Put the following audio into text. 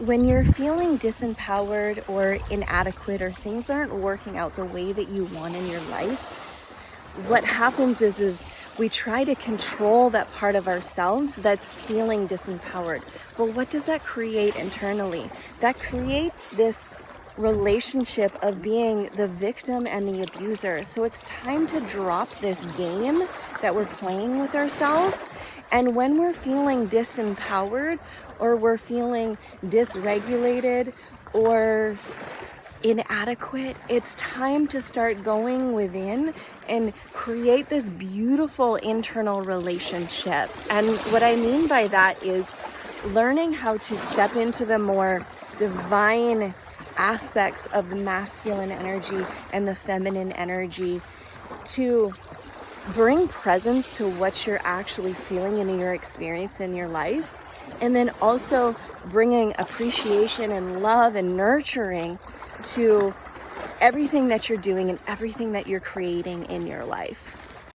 When you're feeling disempowered or inadequate or things aren't working out the way that you want in your life, what happens is we try to control that part of ourselves that's feeling disempowered. But what does that create internally? That creates this relationship of being the victim and the abuser. So it's time to drop this game that we're playing with ourselves. And when we're feeling disempowered or we're feeling dysregulated or inadequate, it's time to start going within and create this beautiful internal relationship. And what I mean by that is learning how to step into the more divine aspects of the masculine energy and the feminine energy to bring presence to what you're actually feeling in your experience in your life, and then also bringing appreciation and love and nurturing to everything that you're doing and everything that you're creating in your life.